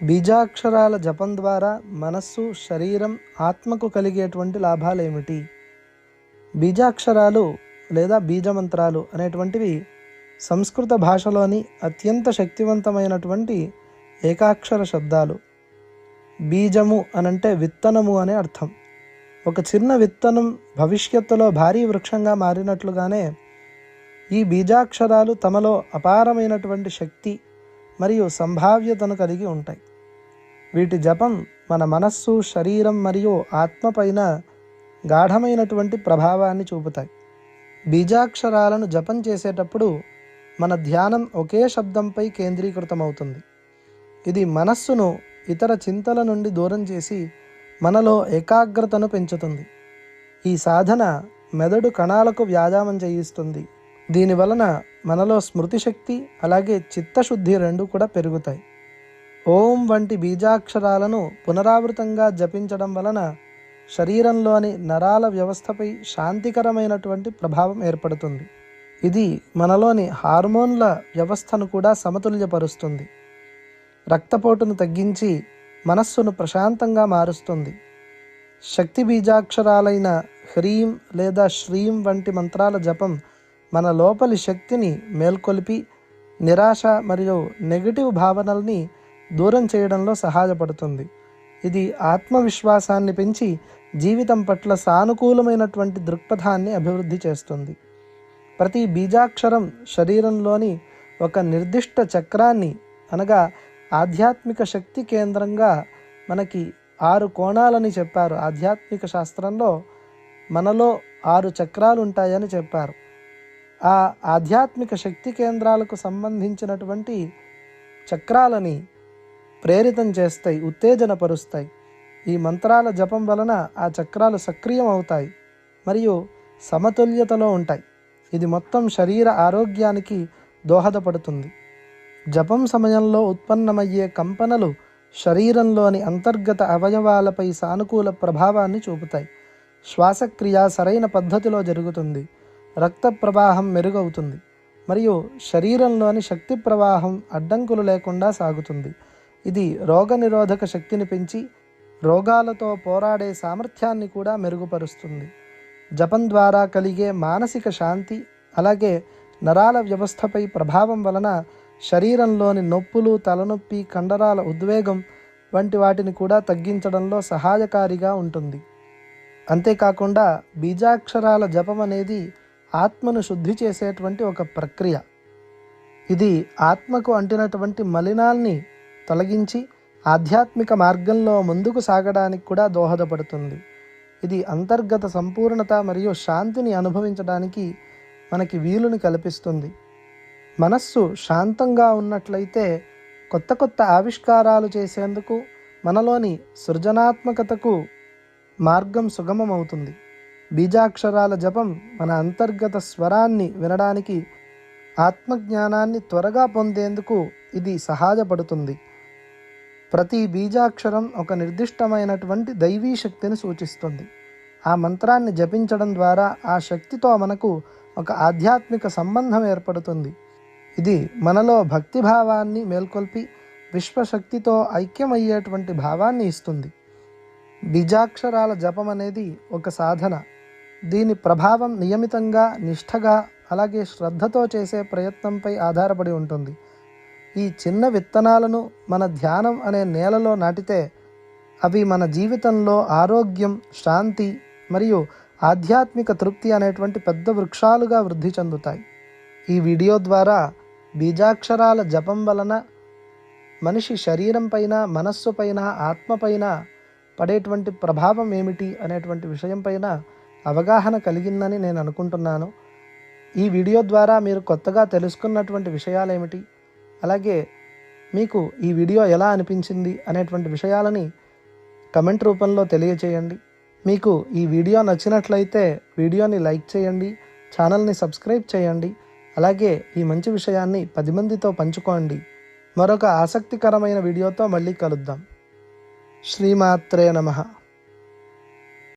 బీజాక్షరాల జపం ద్వారా మనస్సు, శరీరం, ఆత్మకు కలిగేటువంటి లాభాలేమిటి? బీజాక్షరాలు లేదా బీజమంత్రాలు అనేటువంటివి సంస్కృత భాషలోని అత్యంత శక్తివంతమైనటువంటి ఏకాక్షర శబ్దాలు. బీజము అనంటే విత్తనము అనే అర్థం. ఒక చిన్న విత్తనం భవిష్యత్తులో భారీ వృక్షంగా మారినట్లుగానే ఈ బీజాక్షరాలు తమలో అపారమైనటువంటి శక్తి మరియు సంభావ్యతను కలిగి ఉంటాయి. వీటి జపం మన మనస్సు, శరీరం మరియు ఆత్మ పైన గాఢమైనటువంటి ప్రభావాన్ని చూపుతాయి. బీజాక్షరాలను జపం చేసేటప్పుడు మన ధ్యానం ఒకే శబ్దంపై కేంద్రీకృతమవుతుంది. ఇది మనస్సును ఇతర చింతల నుండి దూరం చేసి మనలో ఏకాగ్రతను పెంచుతుంది. ఈ సాధన మెదడు కణాలకు వ్యాయామం చేయిస్తుంది. దీనివలన మనలో స్మృతి శక్తి అలాగే చిత్తశుద్ధి రెండు కూడా పెరుగుతాయి. ఓం వంటి బీజాక్షరాలను పునరావృతంగా జపించడం వలన శరీరంలోని నరాల వ్యవస్థపై శాంతికరమైనటువంటి ప్రభావం ఏర్పడుతుంది. ఇది మనలోని హార్మోన్ల వ్యవస్థను కూడా సమతుల్యపరుస్తుంది. రక్తపోటును తగ్గించి మనస్సును ప్రశాంతంగా మారుస్తుంది. శక్తి బీజాక్షరాలైన హ్రీం లేదా శ్రీం వంటి మంత్రాల జపం మన లోపలి శక్తిని మేల్కొల్పి నిరాశ మరియు నెగటివ్ భావనల్ని దూరం చేయడంలో సహాయపడుతుంది. ఇది ఆత్మవిశ్వాసాన్ని పెంచి జీవితం పట్ల సానుకూలమైనటువంటి దృక్పథాన్ని అభివృద్ధి చేస్తుంది. ప్రతి బీజాక్షరం శరీరంలోని ఒక నిర్దిష్ట చక్రాన్ని అనగా ఆధ్యాత్మిక శక్తి కేంద్రంగా మనకి 6 కోణాలని చెప్పారు. ఆధ్యాత్మిక శాస్త్రంలో మనలో 6 చక్రాలు ఉంటాయని చెప్పారు. ఆ ఆధ్యాత్మిక శక్తి కేంద్రాలకు సంబంధించినటువంటి చక్రాలని ప్రేరితం చేస్తాయి, ఉత్తేజనపరుస్తాయి. ఈ మంత్రాల జపం వలన ఆ చక్రాలు సక్రియం అవుతాయి మరియు సమతుల్యతలో ఉంటాయి. ఇది మొత్తం శరీర ఆరోగ్యానికి దోహదపడుతుంది. జపం సమయంలో ఉత్పన్నమయ్యే కంపనలు శరీరంలోని అంతర్గత అవయవాలపై సానుకూల ప్రభావాన్ని చూపుతాయి. శ్వాసక్రియ సరైన పద్ధతిలో జరుగుతుంది. రక్త ప్రవాహం మెరుగవుతుంది మరియు శరీరంలోని శక్తి ప్రవాహం అడ్డంకులు లేకుండా సాగుతుంది. ఇది రోగనిరోధక శక్తిని పెంచి రోగాలతో పోరాడే సామర్థ్యాన్ని కూడా మెరుగుపరుస్తుంది. జపం ద్వారా కలిగే మానసిక శాంతి అలాగే నరాల వ్యవస్థపై ప్రభావం వలన శరీరంలోని నొప్పులు, తలనొప్పి, కండరాల ఉద్వేగం వంటి వాటిని కూడా తగ్గించడంలో సహాయకారిగా ఉంటుంది. అంతేకాకుండా బీజాక్షరాల జపం అనేది ఆత్మను శుద్ధి చేసేటువంటి ఒక ప్రక్రియ. ఇది ఆత్మకు అంటినటువంటి మలినాల్ని తొలగించి ఆధ్యాత్మిక మార్గంలో ముందుకు సాగడానికి కూడా దోహదపడుతుంది. ఇది అంతర్గత సంపూర్ణత మరియు శాంతిని అనుభవించడానికి మనకి వీలుని కల్పిస్తుంది. మనస్సు శాంతంగా ఉన్నట్లయితే కొత్త కొత్త ఆవిష్కారాలు చేసేందుకు, మనలోని సృజనాత్మకతకు మార్గం సుగమమవుతుంది. బీజాక్షరాల జపం మన అంతర్గత స్వరాన్ని వినడానికి, ఆత్మజ్ఞానాన్ని త్వరగా పొందేందుకు ఇది సహాయపడుతుంది. ప్రతి బీజాక్షరం ఒక నిర్దిష్టమైనటువంటి దైవీ శక్తిని సూచిస్తుంది. ఆ మంత్రాన్ని జపించడం ద్వారా ఆ శక్తితో మనకు ఒక ఆధ్యాత్మిక సంబంధం ఏర్పడుతుంది. ఇది మనలో భక్తిభావాన్ని మేల్కొల్పి విశ్వశక్తితో ఐక్యమయ్యేటువంటి భావాన్ని ఇస్తుంది. బీజాక్షరాల జపం అనేది ఒక సాధన. దీని ప్రభావం నియమితంగా, నిష్ఠగా అలాగే శ్రద్ధతో చేసే ప్రయత్నంపై ఆధారపడి ఉంటుంది. ఈ చిన్న విత్తనాలను మన ధ్యానం అనే నేలలో నాటితే అవి మన జీవితంలో ఆరోగ్యం, శాంతి మరియు ఆధ్యాత్మిక తృప్తి అనేటువంటి పెద్ద వృక్షాలుగా వృద్ధి చెందుతాయి. ఈ వీడియో ద్వారా బీజాక్షరాల జపం వలన మనిషి శరీరం పైన, మనస్సు పైన, ఆత్మ పైన పడేటువంటి ప్రభావం ఏమిటి అనేటువంటి విషయం పైన అవగాహన కలిగిందని నేను అనుకుంటున్నాను. ఈ వీడియో ద్వారా మీరు కొత్తగా తెలుసుకున్నటువంటి విషయాలు ఏమిటి, అలాగే మీకు ఈ వీడియో ఎలా అనిపించింది అనేటువంటి విషయాలని కమెంట్ రూపంలో తెలియచేయండి. మీకు ఈ వీడియో నచ్చినట్లయితే వీడియోని లైక్ చేయండి, ఛానల్ని సబ్స్క్రైబ్ చేయండి. అలాగే ఈ మంచి విషయాన్ని 10 మందితో పంచుకోండి. మరొక ఆసక్తికరమైన వీడియోతో మళ్ళీ కలుద్దాం. శ్రీమాత్రే నమః.